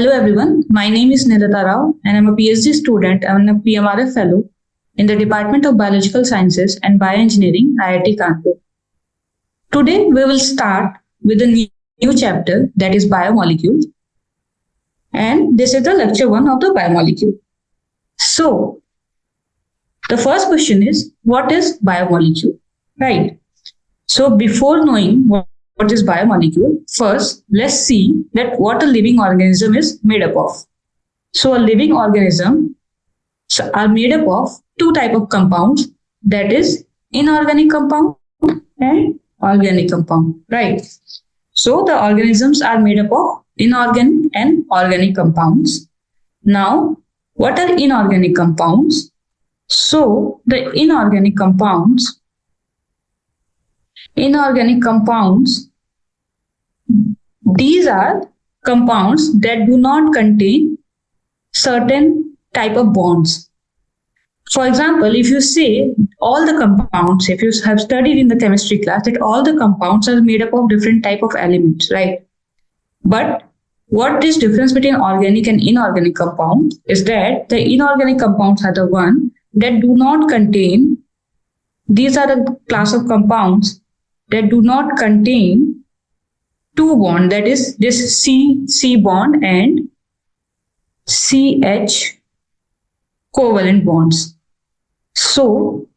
Hello everyone, my name is Snehlata and I'm a PhD student and a PMRF fellow in the Department of Biological Sciences and Bioengineering, IIT Kanpur. Today we will start with a new chapter, that is Biomolecules, and this is the lecture 1 of the Biomolecule. So the first question is, what is biomolecule? Right. So before knowing what is biomolecule, first let's see that what a living organism is made up of. So a living organism are made up of two types of compounds, that is inorganic compound and organic compound, right? So the organisms are made up of inorganic and organic compounds. Now, what are inorganic compounds? So the inorganic compounds, these are compounds that do not contain certain type of bonds. For example, if you say all the compounds, if you have studied in the chemistry class that all the compounds are made up of different type of elements, right? But what is difference between organic and inorganic compound is that the inorganic compounds are the one that do not contain, these are the class of compounds that do not contain two bonds, that is this C bond and CH covalent bonds. So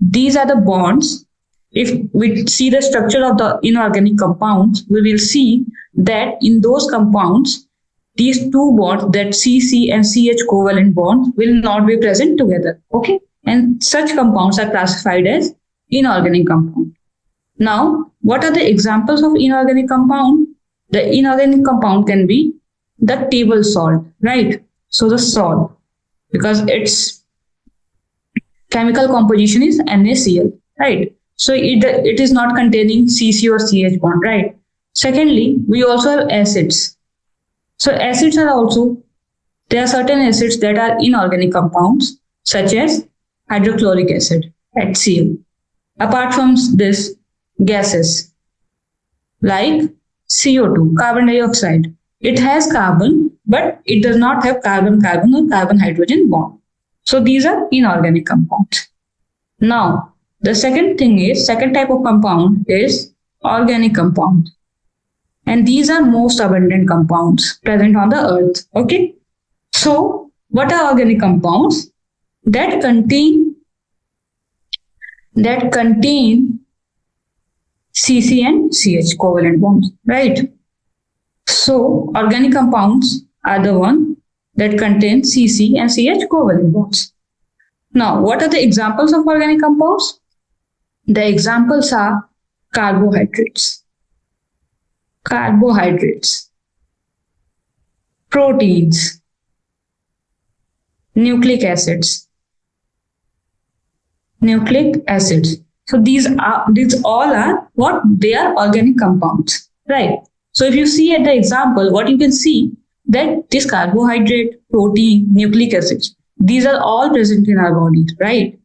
these are the bonds. If we see the structure of the inorganic compounds, we will see that in those compounds, these two bonds, that CC and CH covalent bonds, will not be present together. Okay, and such compounds are classified as inorganic compound. Now, what are the examples of inorganic compound? The inorganic compound can be the table salt, right? So the salt, because its chemical composition is NaCl, right? So it is not containing CC or CH bond, right? Secondly, we also have acids. So acids are also, there are certain acids that are inorganic compounds, such as hydrochloric acid, HCl. Apart from this, gases like CO2, carbon dioxide. It has carbon, but it does not have carbon-carbon or carbon-hydrogen bond. So these are inorganic compounds. Now, the second type of compound is organic compound. And these are most abundant compounds present on the earth. Okay. So what are organic compounds? That contain CC and CH covalent bonds, right? So organic compounds are the one that contain CC and CH covalent bonds. Now, what are the examples of organic compounds? The examples are carbohydrates, proteins, nucleic acids. So these all are what? They are organic compounds, right? So if you see at the example, what you can see that this carbohydrate, protein, nucleic acids, these are all present in our body, right?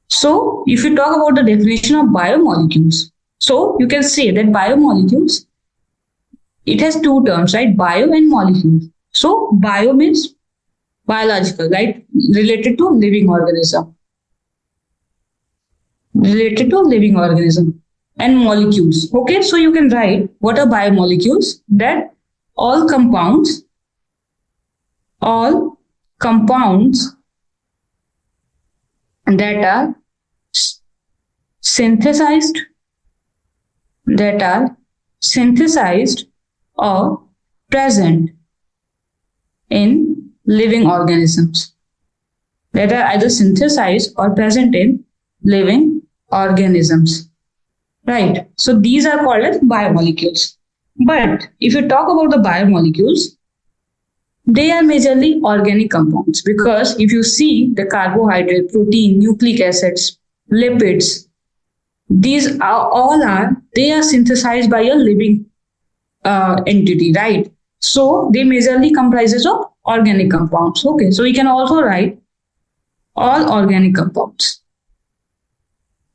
So if you talk about the definition of biomolecules, so you can say that biomolecules, it has two terms, right? Bio and molecule. So bio means biological, right? Related to living organism. And molecules. Okay, so you can write what are biomolecules? That all compounds that are synthesized or present in living organisms. That are either synthesized or present in living organisms, right? So these are called as biomolecules. But if you talk about the biomolecules, they are majorly organic compounds, because if you see the carbohydrate, protein, nucleic acids, lipids, these are synthesized by a living entity, right? So they majorly comprises of organic compounds. Okay, so we can also write all organic compounds.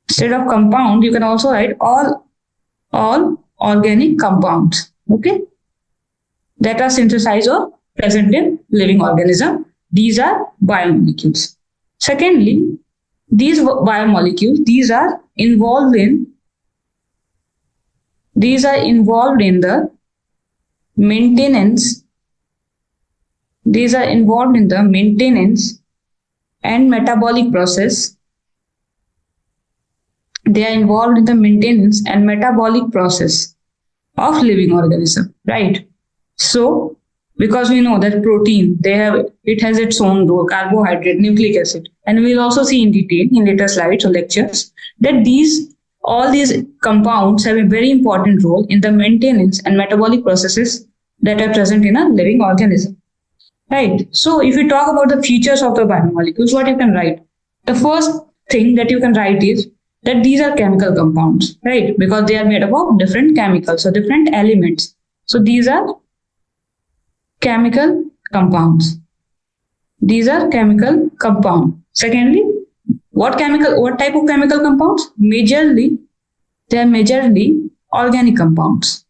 Instead of compound, you can also write all organic compounds, okay, that are synthesized or present in living organism. These are biomolecules. Secondly, these biomolecules, these are involved in the maintenance, and metabolic process. They are involved in the maintenance and metabolic process of living organism, right? So, because we know that protein, it has its own role, carbohydrate, nucleic acid, and we'll also see in detail in later slides or lectures that all these compounds have a very important role in the maintenance and metabolic processes that are present in a living organism. Right. So if you talk about the features of the biomolecules, what you can write? The first thing that you can write is that these are chemical compounds, right? Because they are made up of different chemicals or different elements. So these are chemical compounds. These are chemical compounds. Secondly, what type of chemical compounds? They are majorly organic compounds.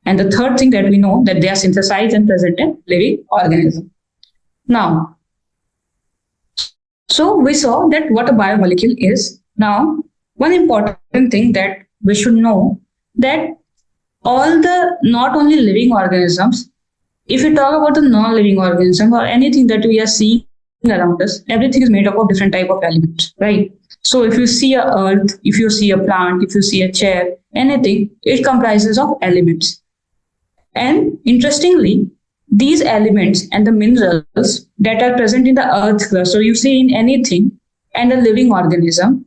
And the third thing that we know, that they are synthesized and present in living organism. Now, so we saw that what a biomolecule is. Now, one important thing that we should know, that not only living organisms, if we talk about the non-living organism or anything that we are seeing around us, everything is made up of different type of elements, right? So if you see a earth, if you see a plant, if you see a chair, anything, it comprises of elements. And interestingly, these elements and the minerals that are present in the earth crust, so you see in anything, and a living organism,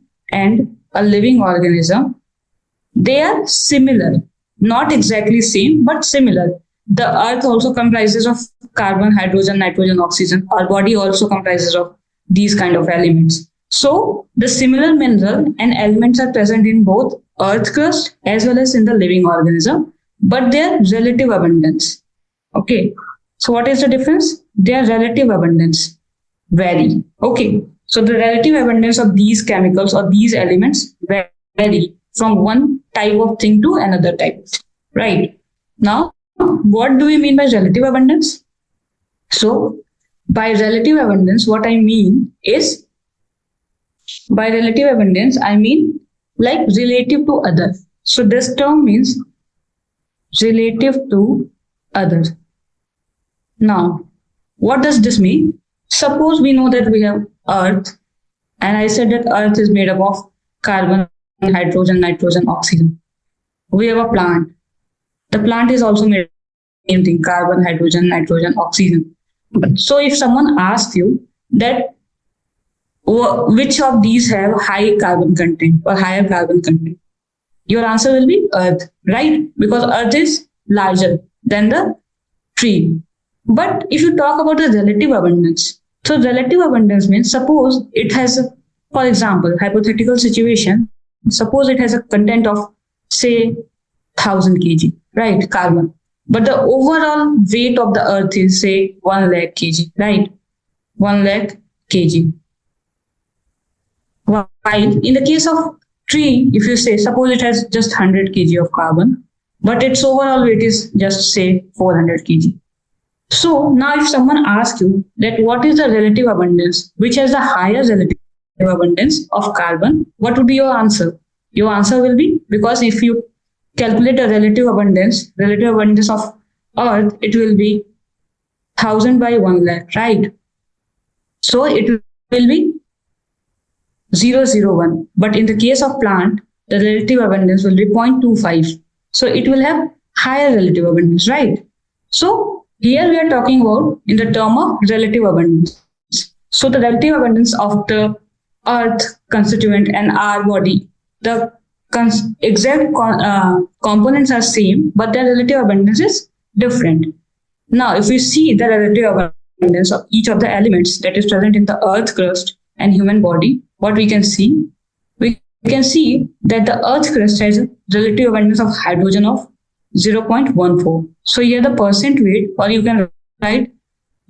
they are similar. Not exactly same, but similar. The earth also comprises of carbon, hydrogen, nitrogen, oxygen. Our body also comprises of these kind of elements. So the similar mineral and elements are present in both earth crust as well as in the living organism, but their relative abundance. Okay. So what is the difference? Their relative abundance vary. Okay. So the relative abundance of these chemicals or these elements vary from one type of thing to another type. Right. Now, what do we mean by relative abundance? So by relative abundance, what I mean is, like relative to other. So this term means relative to other. Now, what does this mean? Suppose we know that we have earth, and I said that earth is made up of carbon, hydrogen, nitrogen, oxygen. We have a plant. The plant is also made of the same thing, carbon, hydrogen, nitrogen, oxygen. So if someone asks you that which of these have high carbon content or higher carbon content, your answer will be earth, right? Because earth is larger than the tree. But if you talk about the relative abundance, so relative abundance means, suppose it has, for example, hypothetical situation, suppose it has a content of, say, 1000 kg, right, carbon. But the overall weight of the earth is, say, 1 lakh kg, right? 1 lakh kg. While in the case of tree, if you say, suppose it has just 100 kg of carbon, but its overall weight is just, say, 400 kg. So now if someone asks you that what is the relative abundance, which has the higher relative abundance of carbon, what would be your answer? Your answer will be, because if you calculate the relative abundance of earth, it will be 1000 by 1 lakh, right? So it will be 0.001. But in the case of plant, the relative abundance will be 0.25. So it will have higher relative abundance, right? So here we are talking about in the term of relative abundance. So the relative abundance of the earth constituent and our body, the exact components are same, but their relative abundance is different. Now, if we see the relative abundance of each of the elements that is present in the earth crust and human body, what we can see? We can see that the earth crust has a relative abundance of hydrogen of 0.14. So here the percent weight, or you can write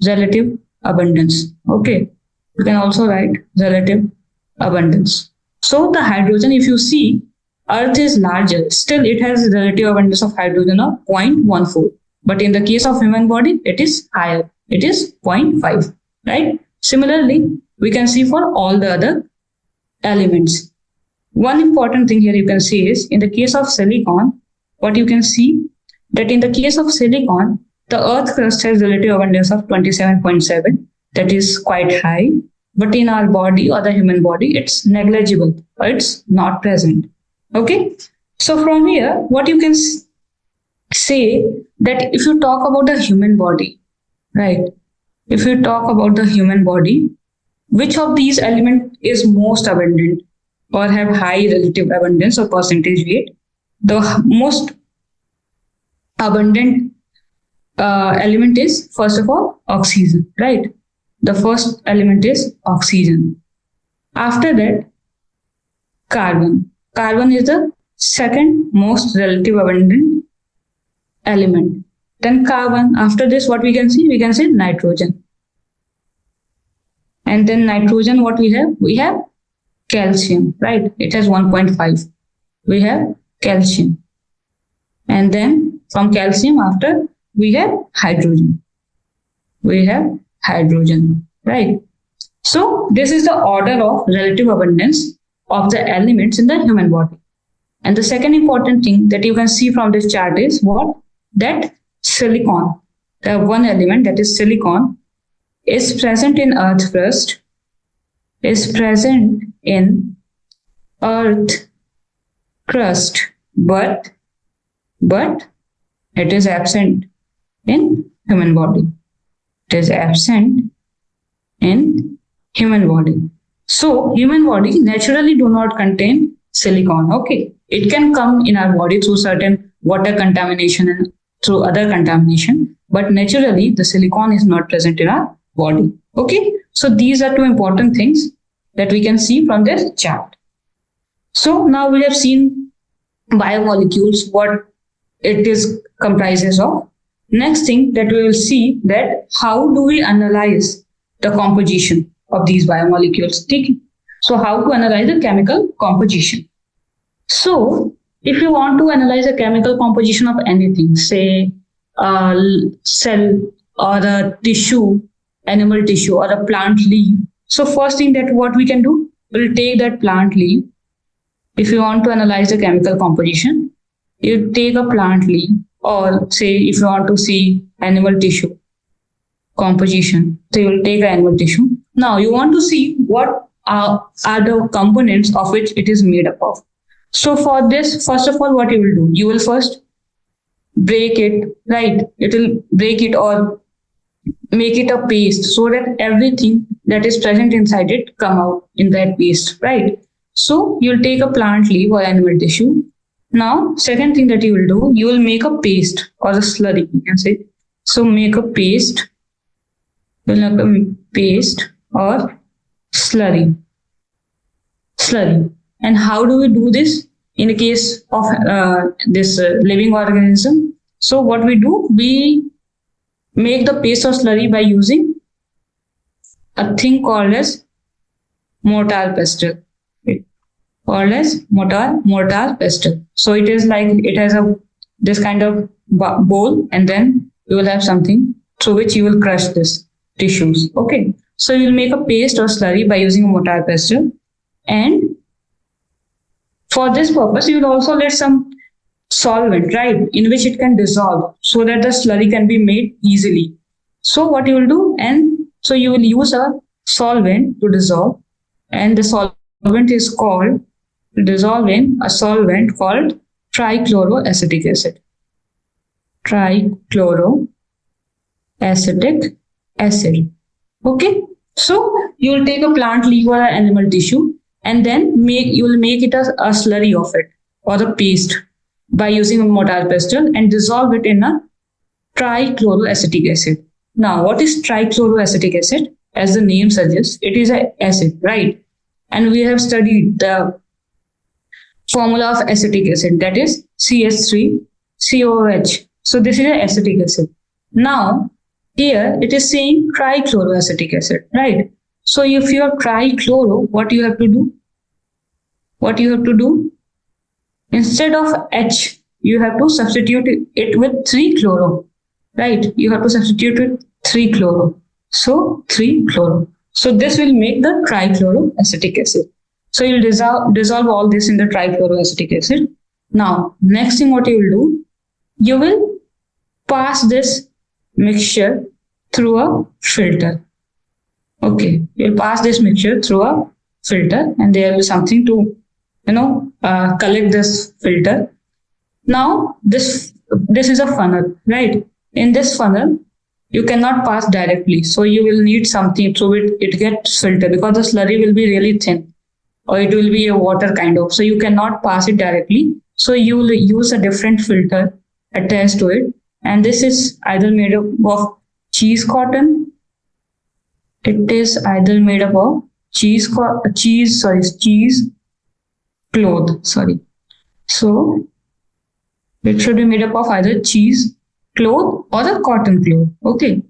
relative abundance. Okay. You can also write relative abundance. So the hydrogen, if you see, Earth is larger, still it has relative abundance of hydrogen of 0.14. But in the case of human body, it is higher. It is 0.5, right? Similarly, we can see for all the other elements. One important thing here you can see is in the case of silicon, what you can see that in the case of silicon, the earth crust has relative abundance of 27.7. That is quite high. But in our body or the human body, it's negligible or it's not present. Okay. So from here, what you can say that if you talk about the human body, right? If you talk about the human body, which of these elements is most abundant or have high relative abundance or percentage weight? The most abundant element is, first of all, oxygen, right? The first element is oxygen. After that, carbon. Carbon is the second most relative abundant element. Then carbon. After this, what we can see? We can see nitrogen. And then nitrogen, what we have? We have calcium, right? It has 1.5. We have calcium. And then from calcium, after we have hydrogen. We have hydrogen, right? So this is the order of relative abundance of the elements in the human body. And the second important thing that you can see from this chart is what? That silicon, the one element that is silicon, is present in earth crust, is present in earth crust, but it is absent in human body. It is absent in human body. So human body naturally do not contain silicon. Okay, it can come in our body through certain water contamination and through other contamination, but naturally the silicon is not present in our body. Okay, so these are two important things that we can see from this chart. So now we have seen biomolecules, what it is comprises of. Next thing that we will see that how do we analyze the composition of these biomolecules. So how to analyze the chemical composition. So if you want to analyze the chemical composition of anything, say a cell or a tissue, animal tissue or a plant leaf. So first thing that what we can do, we'll take that plant leaf. If you want to analyze the chemical composition, you take a plant leaf, or say if you want to see animal tissue composition, so you will take an animal tissue. Now you want to see what are the components of which it is made up of. So for this, first of all, what you will do, you will first break it, right? It will break it or make it a paste so that everything that is present inside it come out in that paste, right? So you'll take a plant leaf or animal tissue. Now, second thing that you will do, you will make a paste or a slurry, you can say. So make a paste, you'll make a paste or slurry. And how do we do this in the case of this living organism? So what we do, we make the paste or slurry by using a thing called as mortar pestle. Called as mortar pestle. So it is like it has this kind of bowl, and then you will have something through which you will crush this tissues. Okay. So you will make a paste or slurry by using a mortar pestle, and for this purpose you will also let some solvent, right, in which it can dissolve so that the slurry can be made easily. So what you will do, and so you will use a solvent to dissolve, and the solvent is called dissolve in a solvent called trichloroacetic acid. Trichloroacetic acid. Okay. So you will take a plant leaf or an animal tissue, and then you will make it a slurry of it or a paste by using a mortar pestle and dissolve it in a trichloroacetic acid. Now, what is trichloroacetic acid? As the name suggests, it is an acid, right? And we have studied the formula of acetic acid, that is CH3COOH. So this is an acetic acid. Now, here it is saying trichloroacetic acid, right? So if you have trichloro, what you have to do? Instead of H, you have to substitute it with 3-chloro, right? You have to substitute with 3-chloro. So 3-chloro. So this will make the trichloroacetic acid. So you'll dissolve all this in the trichloroacetic acid. Now, next thing what you will do, you will pass this mixture through a filter. Okay, you'll pass this mixture through a filter, and there will be something to collect this filter. Now this is a funnel, right? In this funnel you cannot pass directly, so you will need something through it gets filtered, because the slurry will be really thin, or it will be a water kind of, so you cannot pass it directly. So you will use a different filter attached to it, and this is either made up of cheese cotton. It is either made up of cheese cloth. So it should be made up of either cheese cloth or a cotton cloth. Okay.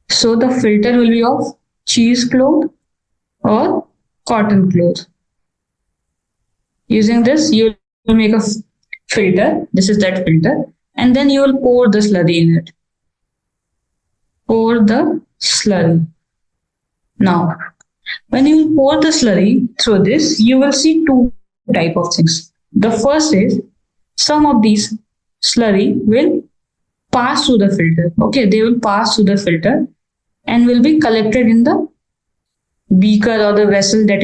So the filter will be of cheese cloth or cotton cloth. Using this, you will make a filter. This is that filter. And then you will pour the slurry in it. Pour the slurry. Now, when you pour the slurry through this, you will see two type of things. The first is, some of these slurry will pass through the filter. Okay, they will pass through the filter and will be collected in the beaker or the vessel that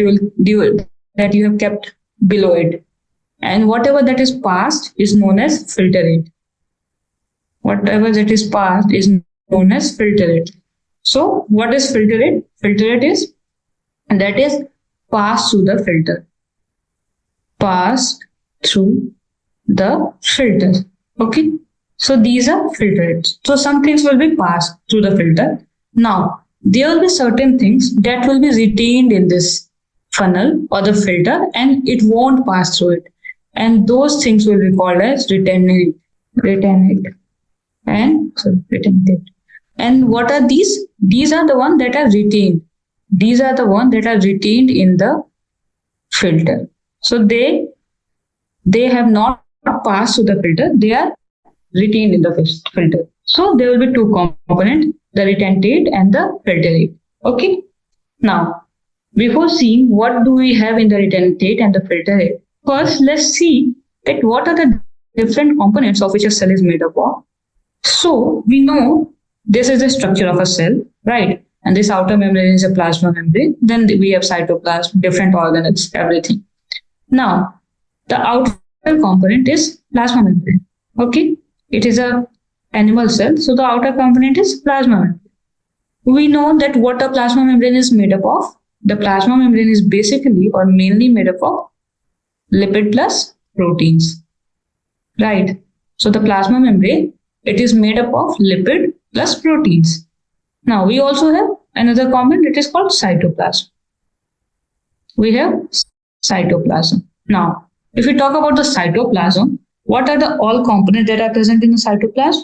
you have kept below it. And whatever that is passed is known as filtrate. Whatever that is passed is known as filtrate. So what is filtrate? Filtrate is passed through the filter. Passed through the filter. Okay. So these are filtrates. So some things will be passed through the filter. Now, there will be certain things that will be retained in this funnel or the filter, and it won't pass through it. And those things will be called as retentate. And what are these? These are the ones that are retained. These are the ones that are retained in the filter. So they have not passed through the filter. They are retained in the filter. So there will be two components, the retentate and the filtrate. Okay. Now, before seeing what do we have in the retentate and the filtrate, first let's see that what are the different components of which a cell is made up of. So we know this is the structure of a cell, right? And this outer membrane is a plasma membrane. Then we have cytoplasm, different organelles, everything. Now, the outer component is plasma membrane. Okay, it is a animal cell, so the outer component is plasma membrane. We know that what a plasma membrane is made up of. The plasma membrane is basically or mainly made up of lipid plus proteins, right? So the plasma membrane, it is made up of lipid plus proteins. Now we also have another component, it is called cytoplasm. We have cytoplasm. Now, if we talk about the cytoplasm, what are the all components that are present in the cytoplasm?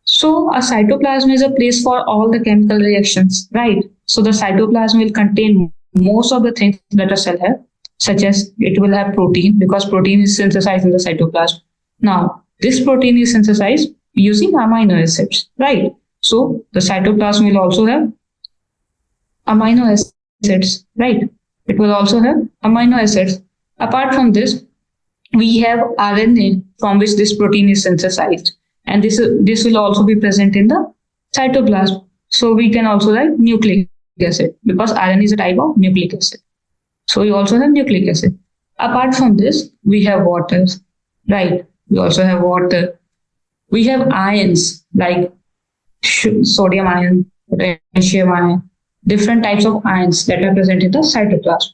So a cytoplasm is a place for all the chemical reactions, right? So the cytoplasm will contain most of the things that a cell has, such as it will have protein, because protein is synthesized in the cytoplasm. Now, this protein is synthesized using amino acids, right? So the cytoplasm will also have amino acids, right? It will also have amino acids. Apart from this, we have RNA from which this protein is synthesized, and this will also be present in the cytoplasm. So we can also write nucleic acid, because RNA is a type of nucleic acid. So we also have nucleic acid. Apart from this, we have water, right? We also have water. We have ions like sodium ion, potassium ion, different types of ions that are present in the cytoplasm.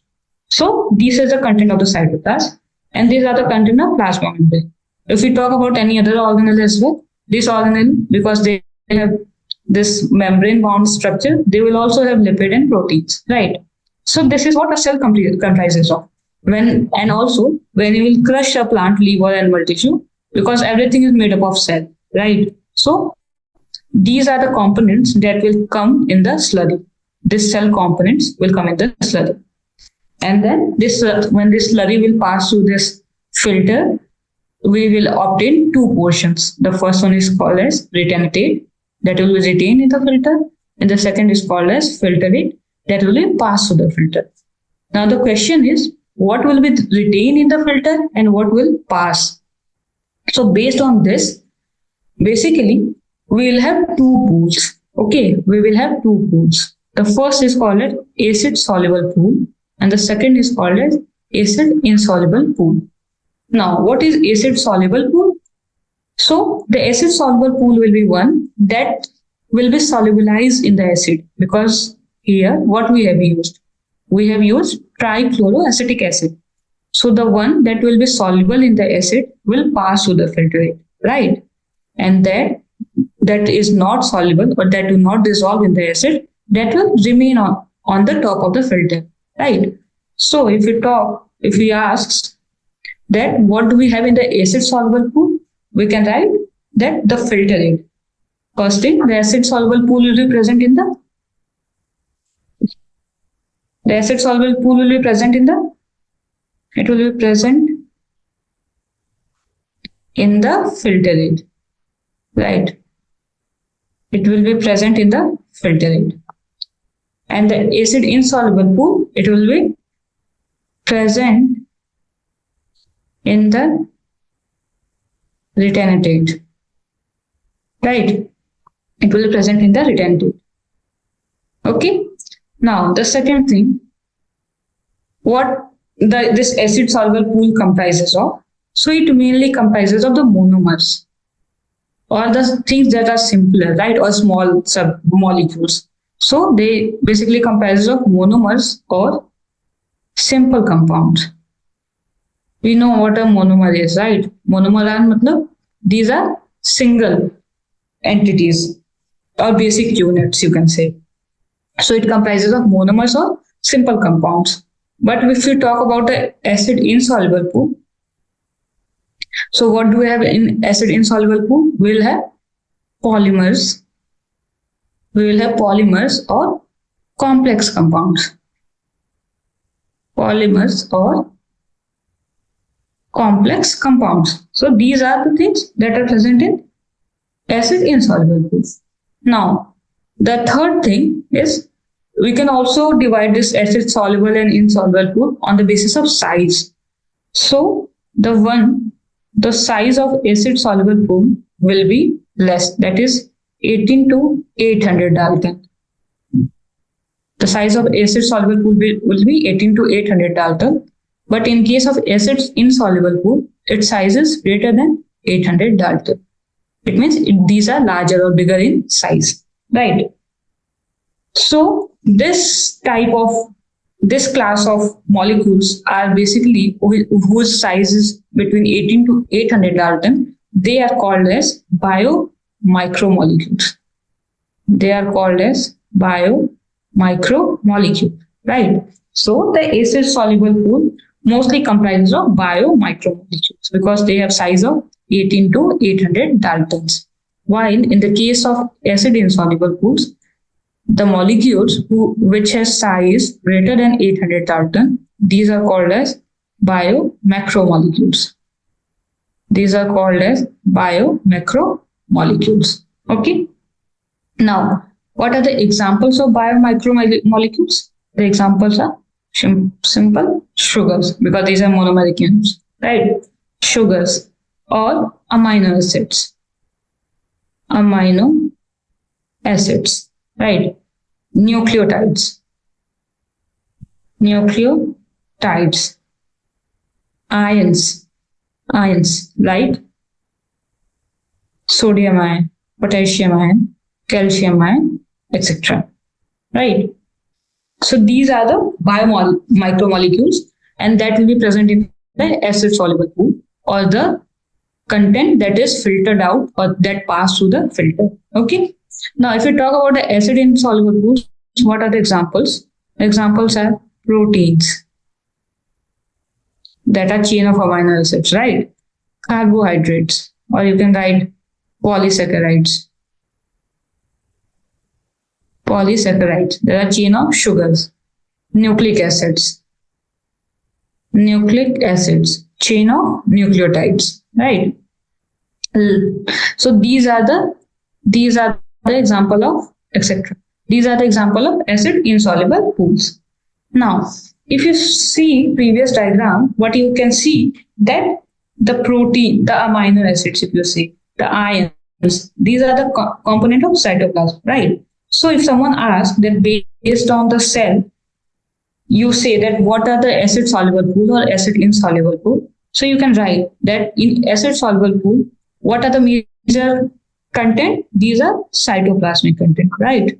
So this is the content of the cytoplasm, and these are the content of plasma membrane. If we talk about any other organelle as well, this organelle, because they have this membrane bound structure, they will also have lipid and proteins, right? So this is what a cell comprises of. And also when you will crush a plant leaf or animal tissue, because everything is made up of cell, right? So these are the components that will come in the slurry. This cell components will come in the slurry. And then this when this slurry will pass through this filter, we will obtain two portions. The first one is called as retentate, that will be retained in the filter, and the second is called as filtrate, that will be passed through the filter. Now the question is, what will be retained in the filter and what will pass? So based on this, basically we will have two pools. Okay, we will have two pools. The first is called as acid soluble pool and the second is called as acid insoluble pool. Now, what is acid soluble pool? So the acid soluble pool will be one that will be solubilized in the acid, because here what we have used? We have used trichloroacetic acid. So the one that will be soluble in the acid will pass through the filtrate, right? And that is not soluble or that do not dissolve in the acid, that will remain on the top of the filter, right? So if we ask that what do we have in the acid soluble pool, we can write that the filtrate. First thing, the acid soluble pool will be present in the acid soluble pool will be present in the it will be present in the filtrate, right? It will be present in the filtrate. And the acid insoluble pool, it will be present in the retentate, right? It will be present in the retentate. Okay. Now the second thing, what this acid soluble pool comprises of? So it mainly comprises of the monomers, or the things that are simpler, right, or small sub-molecules. So they basically comprise of monomers or simple compounds. We know what a monomer is, right? Monomer are these are single entities or basic units, you can say. So it comprises of monomers or simple compounds. But if you talk about the acid insoluble pool, so what do we have in acid insoluble pool? We will have polymers. We will have polymers or complex compounds. Polymers or complex compounds. So these are the things that are present in acid insoluble pool. Now, the third thing is we can also divide this acid soluble and insoluble pool on the basis of size. So the size of acid soluble pool will be less, that is 18 to 800 Dalton. The size of acid soluble pool will be 18 to 800 Dalton. But in case of acid insoluble pool, its size is greater than 800 Dalton. It means these are larger or bigger in size, right? So this class of molecules are basically whose size is between 18 to 800 Dalton. They are called as biomicromolecules. They are called as biomicromolecule, right? So the acid soluble pool mostly comprises of biomicromolecules because they have size of 18 to 800 Daltons. While in the case of acid insoluble pools, the molecules which has size greater than 800 Dalton, these are called as biomacromolecules. These are called as biomacromolecules. Okay. Now, what are the examples of biomicromolecules? The examples are simple sugars, because these are monomeric units, right? Sugars or amino acids. Amino acids, right? Nucleotides. Nucleotides. Ions, like sodium ion, potassium ion, calcium ion, etc. Right? So these are the biomicromolecules, and that will be present in the acid soluble pool, or the content that is filtered out or that passed through the filter. Okay. Now, if we talk about the acid insoluble pools, what are the examples? Examples are proteins, that are chain of amino acids, right? Carbohydrates, or you can write polysaccharides. Polysaccharides, there are chain of sugars. Nucleic acids. Nucleic acids. chain of nucleotides, right? So these are the example of etc. These are the example of acid insoluble pools. Now, if you see previous diagram, what you can see that the protein, the amino acids, if you see the ions, these are the component of cytoplasm, right? So if someone asks that based on the cell, you say that what are the acid soluble pool or acid insoluble pool. So you can write that in acid soluble pool, what are the major content? These are cytoplasmic content, right?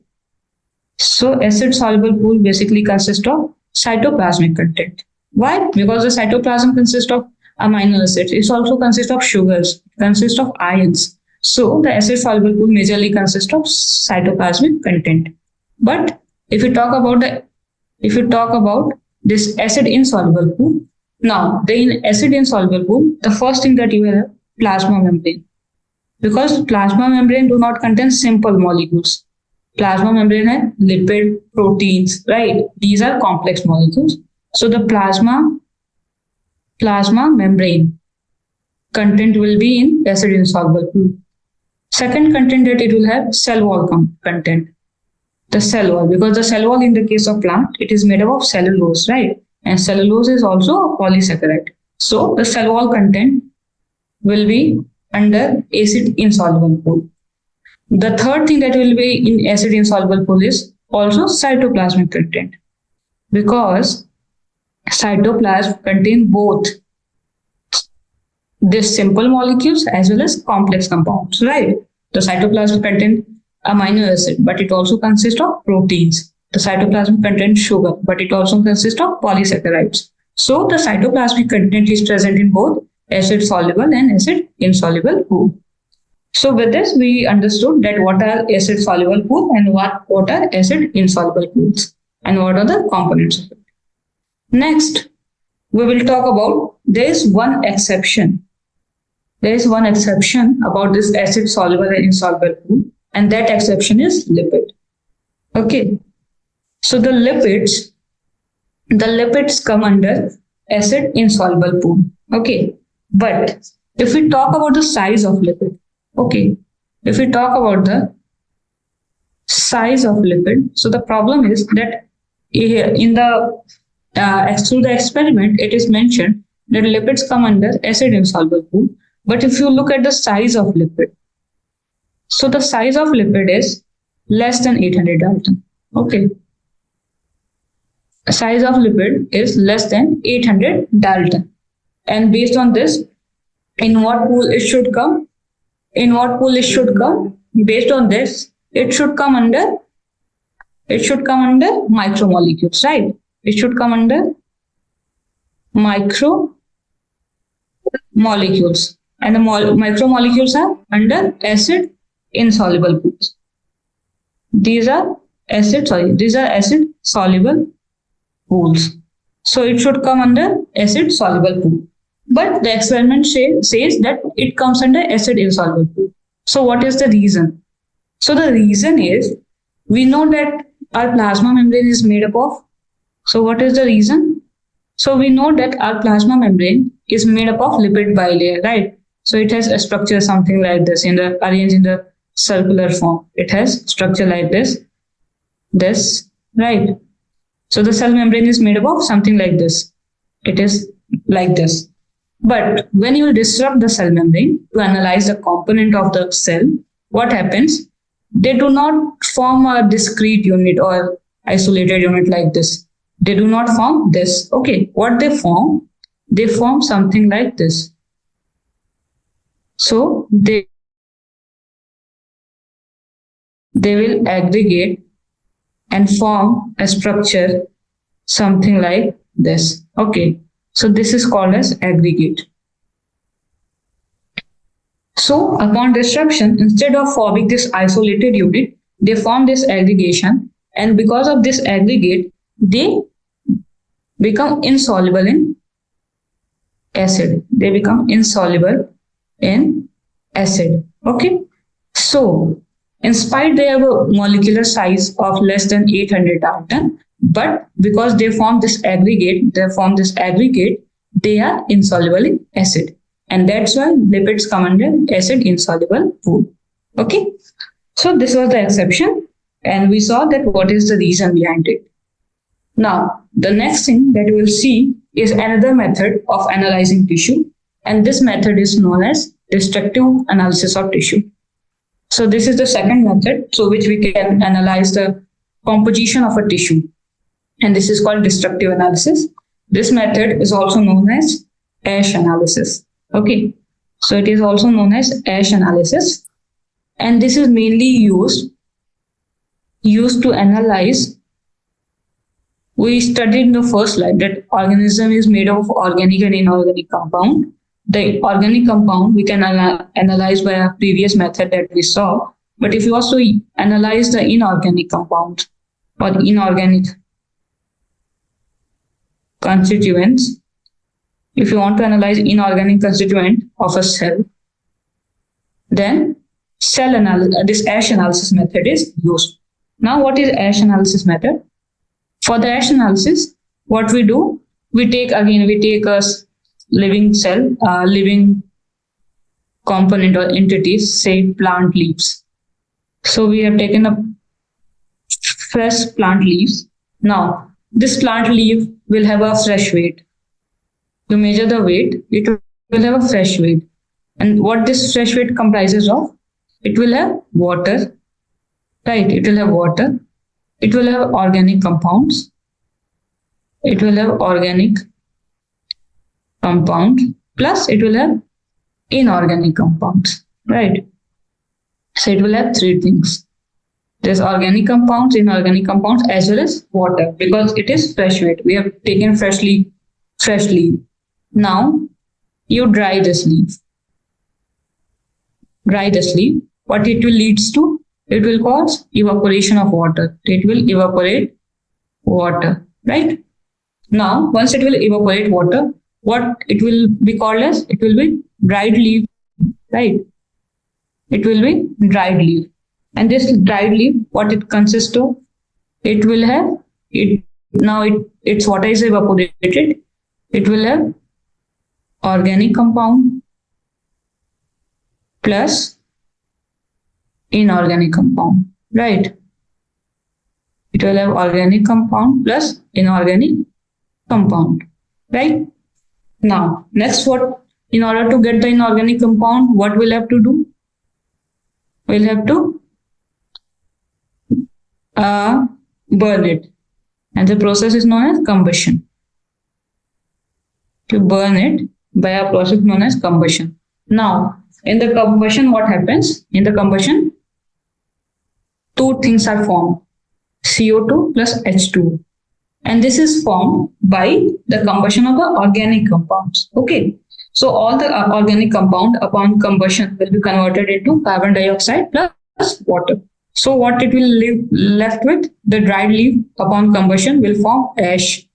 So acid soluble pool basically consists of cytoplasmic content. Why? Because the cytoplasm consists of amino acids. It also consists of sugars, consists of ions. So the acid soluble pool majorly consists of cytoplasmic content. But if you talk about this acid insoluble pool, now the acid insoluble pool, the first thing that you will have plasma membrane. Because plasma membrane do not contain simple molecules. Plasma membrane has lipid, proteins, right? These are complex molecules. So the plasma membrane content will be in acid insoluble pool. Second content that it will have cell wall content. The cell wall, because the cell wall in the case of plant, it is made up of cellulose, right? And cellulose is also a polysaccharide. So the cell wall content will be under acid insoluble pool. The third thing that will be in acid insoluble pool is also cytoplasmic content, because cytoplasm contain both these simple molecules as well as complex compounds, right? The cytoplasm contain amino acid, but it also consists of proteins. The cytoplasm contains sugar, but it also consists of polysaccharides. So the cytoplasmic content is present in both acid soluble and acid insoluble pool. So with this, we understood that what are acid soluble pools and what are acid insoluble pools and what are the components of it. Next, we will talk about there is one exception. There is one exception about this acid soluble and insoluble pool, and that exception is lipid. Okay. So the lipids come under acid insoluble pool. Okay. But if we talk about the size of lipid, okay, if we talk about the size of lipid, so the problem is that in the through the experiment, it is mentioned that lipids come under acid insoluble pool. But if you look at the size of lipid, so the size of lipid is less than 800 Dalton. Okay. The size of lipid is less than 800 Dalton. And based on this, in what pool it should come? Based on this, it should come under micromolecules, right? It should come under micromolecules. And the micromolecules are under acid insoluble pools. These are acid soluble pools. So it should come under acid soluble pool. But the experiment says that it comes under acid insoluble pool. So what is the reason? So the reason is, we know that our plasma membrane is made up of. So what is the reason? So we know that our plasma membrane is made up of lipid bilayer, right? So it has a structure something like this, arranged in the circular form. It has structure like this, right? So the cell membrane is made up of something like this. It is like this. But when you disrupt the cell membrane to analyze the component of the cell, what happens? They do not form a discrete unit or isolated unit like this. They do not form this. Okay, what they form? They form something like this. So they will aggregate and form a structure something like this. Okay, so this is called as aggregate. So upon disruption, instead of forming this isolated unit, they form this aggregation, and because of this aggregate, they become insoluble in acid. They become insoluble in acid. Okay, so in spite they have a molecular size of less than 800 Dalton, but because they form this aggregate, they are insoluble in acid. And that's why lipids come under acid insoluble pool. Okay. So this was the exception. And we saw that what is the reason behind it. Now, the next thing that we will see is another method of analyzing tissue. And this method is known as destructive analysis of tissue. So this is the second method through which we can analyze the composition of a tissue. And this is called destructive analysis. This method is also known as ASH analysis. Okay. So it is also known as ASH analysis. And this is mainly used to analyze. We studied in the first slide that organism is made of organic and inorganic compound. The organic compound we can analyze by a previous method that we saw. But if you also analyze the inorganic compound or inorganic constituents, if you want to analyze inorganic constituent of a cell, then this ASH analysis method is used. Now, what is ASH analysis method? For the ASH analysis, what we do, we take a living cell, living component or entities, say plant leaves. So we have taken a fresh plant leaves. Now, this plant leaf will have a fresh weight. To measure the weight, it will have a fresh weight. And what this fresh weight comprises of? It will have water, right? It will have water. It will have organic compounds. It will have organic compound, plus it will have inorganic compounds, right? So it will have three things. There's organic compounds, inorganic compounds, as well as water, because it is fresh weight. We have taken fresh leaf. Now you dry this leaf. What it will leads to? It will cause evaporation of water. It will evaporate water, right? Now, once it will evaporate water, what it will be called as? It will be dried leaf, right? It will be dried leaf. And this dried leaf, what it consists of? It will have, its water is evaporated. It will have organic compound plus inorganic compound, right? It will have organic compound plus inorganic compound, right? Now, next what? In order to get the inorganic compound, what we'll have to do? We'll have to burn it. And the process is known as combustion. To burn it by a process known as combustion. Now, in the combustion, what happens? In the combustion, two things are formed, CO2 plus H2. And this is formed by the combustion of the organic compounds. Okay. So all the organic compound upon combustion will be converted into carbon dioxide plus water. So what it will leave left with? The dried leaf upon combustion will form ash.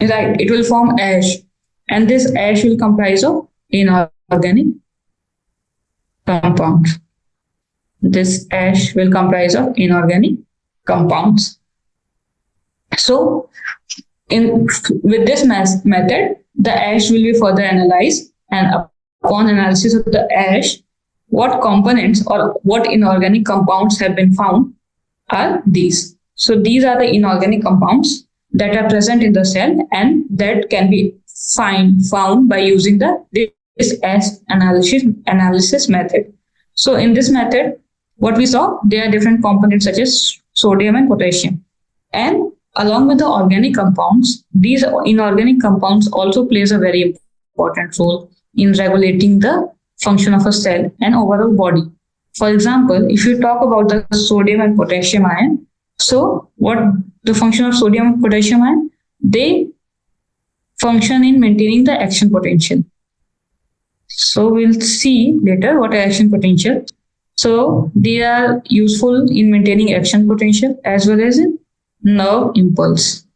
Right. It will form ash. And this ash will comprise of inorganic compounds. This ash will comprise of inorganic compounds. So, with this method, the ash will be further analyzed, and upon analysis of the ash, what components or what inorganic compounds have been found are these. So, these are the inorganic compounds that are present in the cell and that can be found by using this ash analysis method. So, in this method, what we saw, there are different components such as sodium and potassium. And along with the organic compounds, these inorganic compounds also plays a very important role in regulating the function of a cell and overall body. For example, if you talk about the sodium and potassium ion, so what the function of sodium and potassium ion? They function in maintaining the action potential. So we'll see later what is action potential. So they are useful in maintaining action potential as well as in nerve impulse.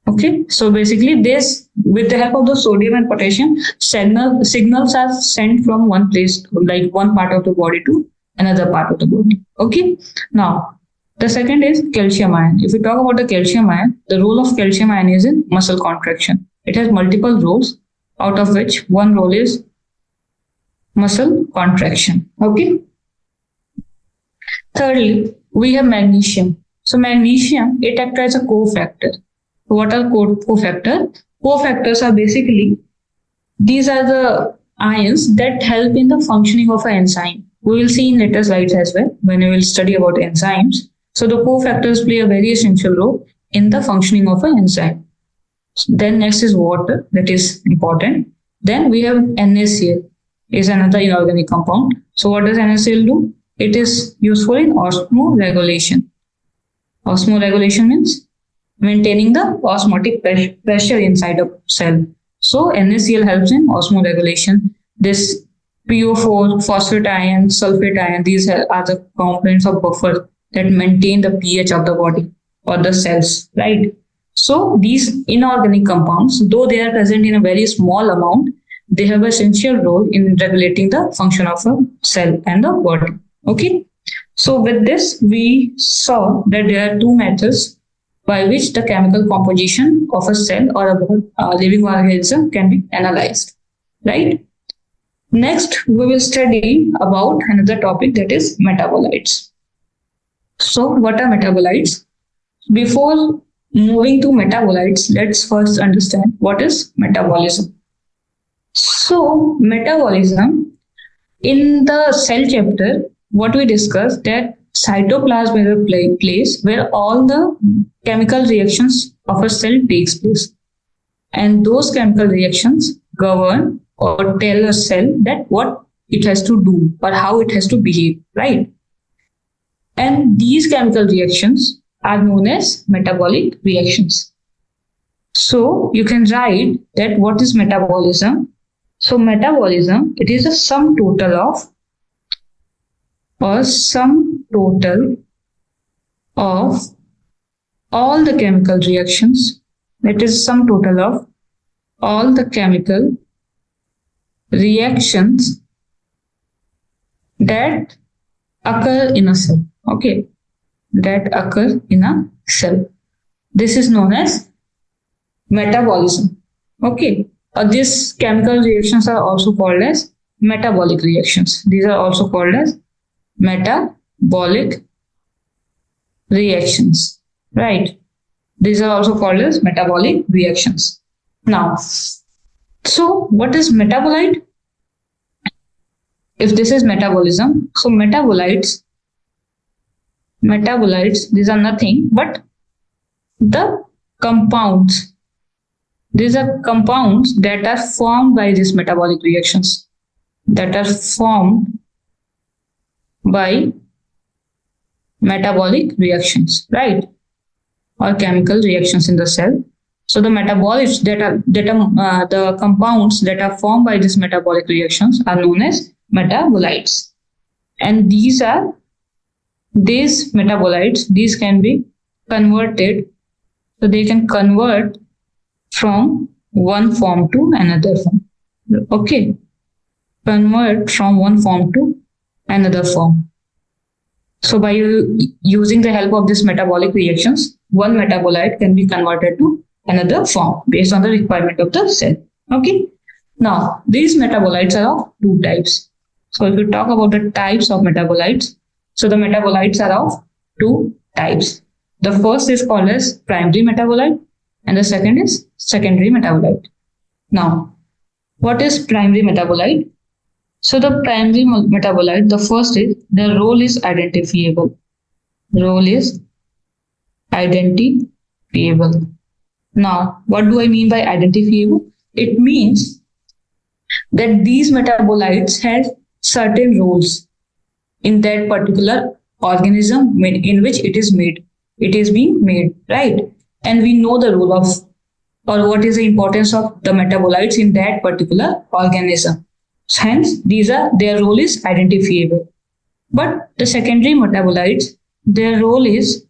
Okay, so basically this, with the help of the sodium and potassium, signals are sent from one place, like one part of the body to another part of the body. Okay, now the second is calcium ion. If we talk about the calcium ion, the role of calcium ion is in muscle contraction It has multiple roles, out of which one role is muscle contraction. Okay. Thirdly, we have magnesium. So magnesium, it acts as a cofactor. What are cofactors? Cofactors are basically, these are the ions that help in the functioning of an enzyme. We will see in later slides as well when we will study about enzymes. So the cofactors play a very essential role in the functioning of an enzyme. Then next is water, that is important. Then we have NaCl, is another inorganic compound. So what does NaCl do? It is useful in osmoregulation. Osmoregulation means maintaining the osmotic pressure inside a cell. So NaCl helps in osmoregulation. This PO4, phosphate ion, sulfate ion, these are the components of buffer that maintain the pH of the body or the cells, right? So these inorganic compounds, though they are present in a very small amount, they have an essential role in regulating the function of a cell and the body. Okay. So with this, we saw that there are two methods by which the chemical composition of a cell or a living organism can be analyzed, right? Next, we will study about another topic, that is metabolites. So what are metabolites? Before moving to metabolites, let's first understand what is metabolism. So metabolism, in the cell chapter, what we discussed, that cytoplasm is a place where all the chemical reactions of a cell takes place, and those chemical reactions govern or tell a cell that what it has to do or how it has to behave, right? And these chemical reactions are known as metabolic reactions. So you can write that what is metabolism. So metabolism, it is a sum total of all the chemical reactions. It is sum total of all the chemical reactions that occur in a cell. Okay, that occur in a cell. This is known as metabolism. Okay, these chemical reactions are also called as metabolic reactions. These are also called as metabolic reactions, right? These are also called as metabolic reactions. Now, so what is metabolite? If this is metabolism, so metabolites, these are nothing but the compounds. These are compounds that are formed by these metabolic reactions, that are formed by metabolic reactions, right? Or chemical reactions in the cell. So the metabolites the compounds that are formed by these metabolic reactions are known as metabolites. And these metabolites, these can be converted. So they can convert from one form to another form. Okay. Convert from one form to another form. So by using the help of these metabolic reactions, one metabolite can be converted to another form based on the requirement of the cell. Okay. Now, these metabolites are of two types. So if we talk about the types of metabolites, so the metabolites are of two types. The first is called as primary metabolite and the second is secondary metabolite. Now, what is primary metabolite? So the primary metabolite, the first is, the role is identifiable. Role is identifiable. Now, what do I mean by identifiable? It means that these metabolites have certain roles in that particular organism in which it is made. It is being made, right? And we know the role of, or what is the importance of the metabolites in that particular organism. Hence, their role is identifiable. But the secondary metabolites, their role is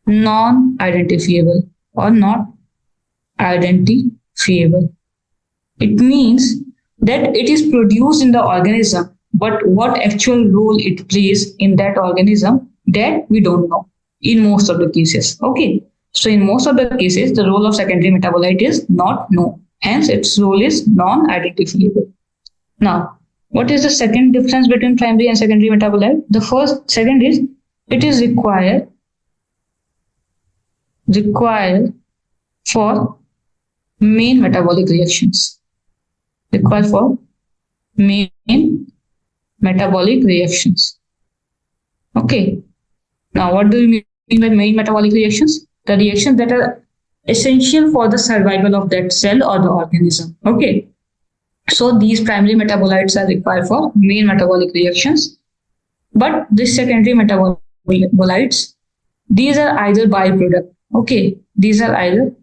non-identifiable or not identifiable. It means that it is produced in the organism, but what actual role it plays in that organism, that we don't know in most of the cases. Okay. So in most of the cases, the role of secondary metabolite is not known. Hence, its role is non-identifiable. Now, what is the second difference between primary and secondary metabolite? Second is it is required for main metabolic reactions. Required for main metabolic reactions. Okay. Now, what do you mean by main metabolic reactions? The reactions that are essential for the survival of that cell or the organism. Okay. So these primary metabolites are required for main metabolic reactions. But these secondary metabolites, these are either byproduct. Okay. These are either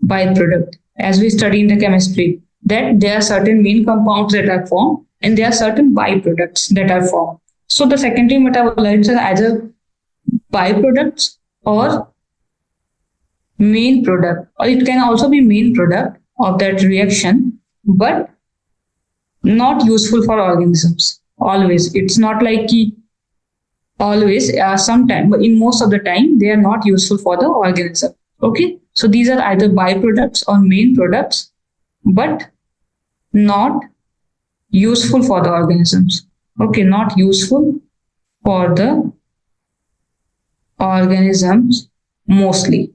byproduct. As we study in the chemistry, that there are certain main compounds that are formed and there are certain byproducts that are formed. So the secondary metabolites are either byproducts or main product, or it can also be main product of that reaction, but not useful for organisms. Always. It's not like always, sometimes, but in most of the time, they are not useful for the organism. Okay. So these are either byproducts or main products, but not useful for the organisms. Okay, not useful for the organisms mostly.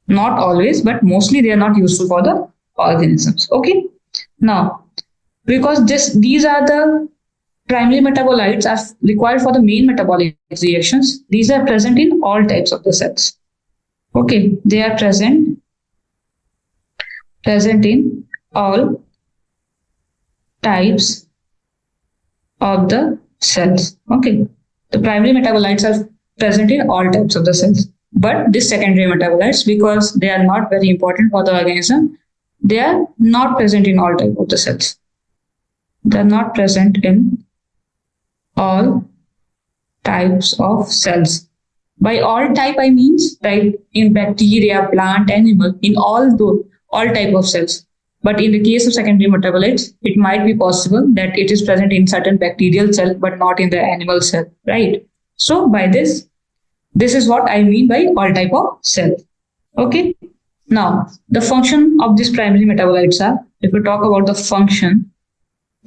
Not always, but mostly they are not useful for the organisms. Okay. Now, because these are the primary metabolites are required for the main metabolic reactions, these are present in all types of the cells. Okay, they are present in all types of the cells. Okay, the primary metabolites are present in all types of the cells, but these secondary metabolites, because they are not very important for the organism, they are not present in all types of the cells. They are not present in all types of cells. By all type, I means like in bacteria, plant, animal, in all type of cells. But in the case of secondary metabolites, it might be possible that it is present in certain bacterial cell, but not in the animal cell, right? So by this is what I mean by all type of cell. Okay. Now, the function of these primary metabolites are, if we talk about the function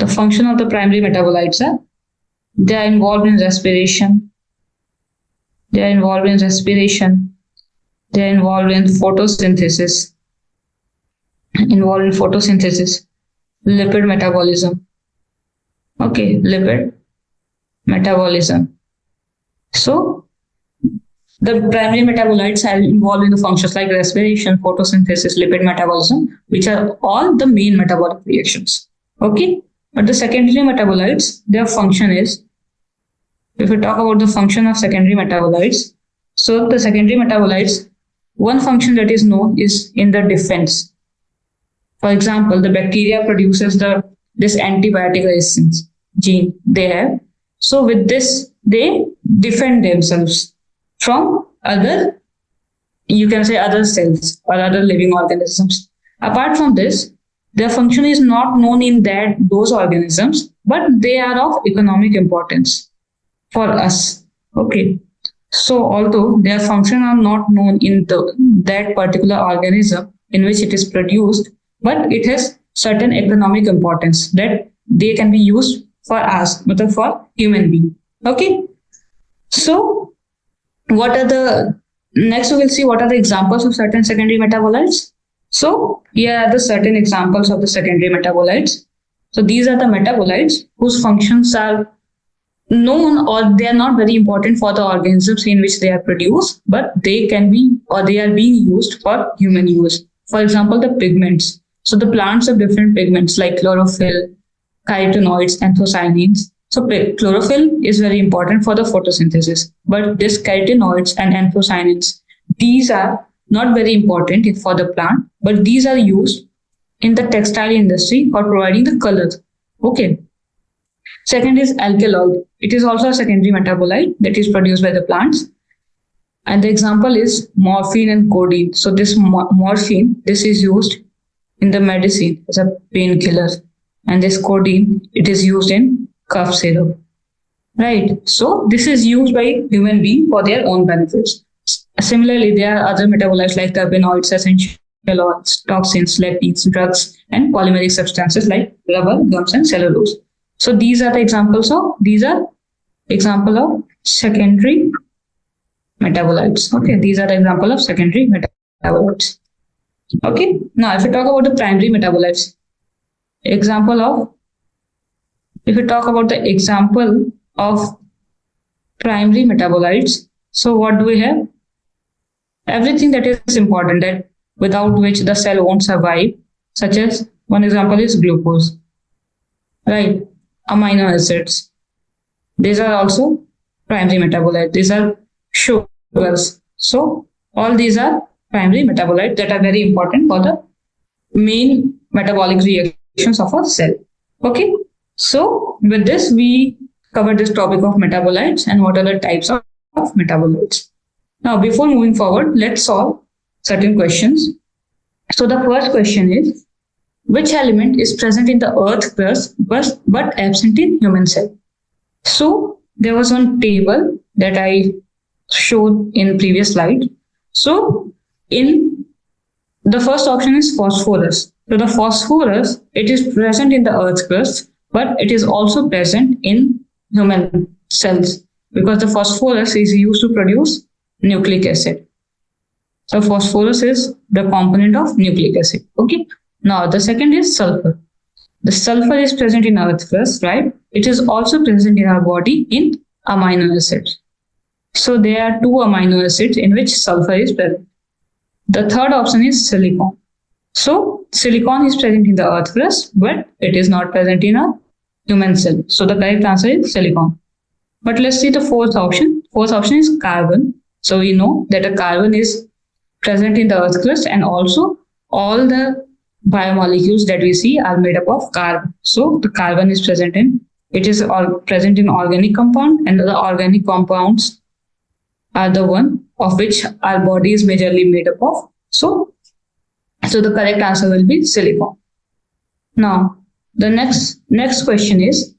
of the primary metabolites are, they are involved in respiration. They are involved in photosynthesis. Lipid metabolism. Okay, lipid metabolism. So, the primary metabolites are involved in the functions like respiration, photosynthesis, lipid metabolism, which are all the main metabolic reactions. Okay, but the secondary metabolites, their function is, if we talk about the function of secondary metabolites, so the secondary metabolites, one function that is known is in the defense. For example, the bacteria produces this antibiotic resistance gene they have. So with this, they defend themselves from other, you can say, other cells or other living organisms. Apart from this, their function is not known in those organisms, but they are of economic importance for us. Okay. So although their function are not known in that particular organism in which it is produced, but it has certain economic importance that they can be used for us, but for human being. Okay. So next we will see what are the examples of certain secondary metabolites. So here are the certain examples of the secondary metabolites. So these are the metabolites whose functions are known or they are not very important for the organisms in which they are produced, but they can be or they are being used for human use. For example, the pigments. So the plants have different pigments like chlorophyll, carotenoids, anthocyanins. So chlorophyll is very important for the photosynthesis, but this carotenoids and anthocyanins, these are not very important for the plant, but these are used in the textile industry for providing the color. Okay. Second is alkaloid. It is also a secondary metabolite that is produced by the plants. And the example is morphine and codeine. So this morphine, this is used in the medicine as a painkiller. And this codeine, it is used in cough syrup. Right. So this is used by human beings for their own benefits. Similarly, there are other metabolites like carbenoids, essential oils, toxins, lectins, drugs, and polymeric substances like rubber, gums, and cellulose. So these are the examples of secondary metabolites. Okay, these are the example of secondary metabolites. Okay, now if we talk about the primary metabolites, example of if we talk about the example of primary metabolites, so what do we have? Everything that is important, that without which the cell won't survive, such as one example is glucose, right? Amino acids. These are also primary metabolites. These are sugars. So all these are primary metabolites that are very important for the main metabolic reactions of a cell. Okay. So with this, we covered this topic of metabolites and what are the types of metabolites. Now, before moving forward, let's solve certain questions. So the first question is, which element is present in the earth crust but absent in human cell? So there was one table that I showed in previous slide. So in the first option is phosphorus. So the phosphorus, it is present in the earth crust, but it is also present in human cells because the phosphorus is used to produce nucleic acid. So phosphorus is the component of nucleic acid. Okay. Now the second is sulfur. The sulfur is present in earth crust, right? It is also present in our body in amino acids. So there are two amino acids in which sulfur is present. The third option is silicon. So silicon is present in the earth crust, but it is not present in a human cell. So the correct answer is silicon. But let's see the fourth option. Fourth option is carbon. So we know that a carbon is present in the earth crust, and also all the biomolecules that we see are made up of carbon. So the carbon is present in, it is all present in organic compound, and the organic compounds are the one of which our body is majorly made up of. So the correct answer will be silicon. Now the next question is,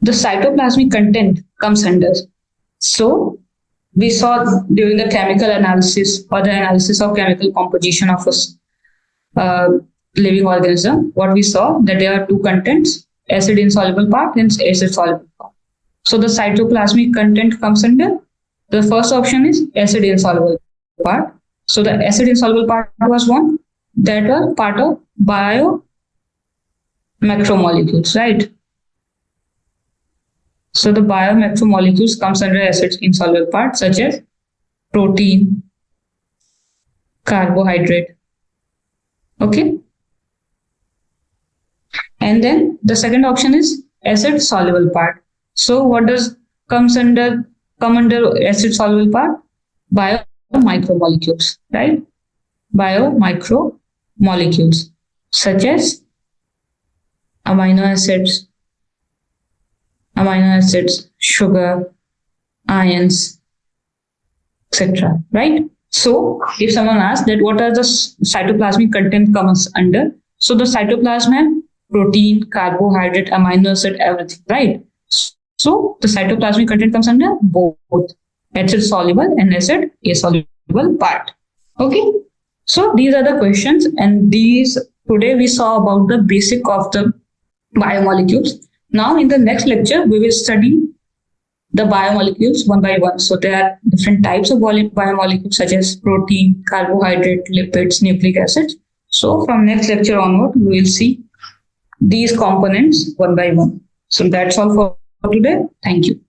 the cytoplasmic content comes under. So we saw during the chemical analysis or the analysis of chemical composition of a living organism, what we saw that there are two contents, acid insoluble part and acid soluble part. So the cytoplasmic content comes under, the first option is acid insoluble part. So the acid insoluble part was one that was part of biomacromolecules, right? So the biomacromolecules comes under acid insoluble part, such as protein, carbohydrate. Okay. And then the second option is acid soluble part. So what does come under acid soluble part? Biomicromolecules, right? Biomicromolecules such as amino acids, sugar, ions, etc. Right? So if someone asks that what are the cytoplasmic content comes under, so the cytoplasm have protein, carbohydrate, amino acid, everything, right? So the cytoplasmic content comes under both acid soluble and acid insoluble part. Okay. So these are the questions, and these today we saw about the basic of the biomolecules. Now in the next lecture, we will study the biomolecules one by one. So there are different types of biomolecules such as protein, carbohydrate, lipids, nucleic acids. So from next lecture onward, we will see these components one by one. So that's all for today. Thank you.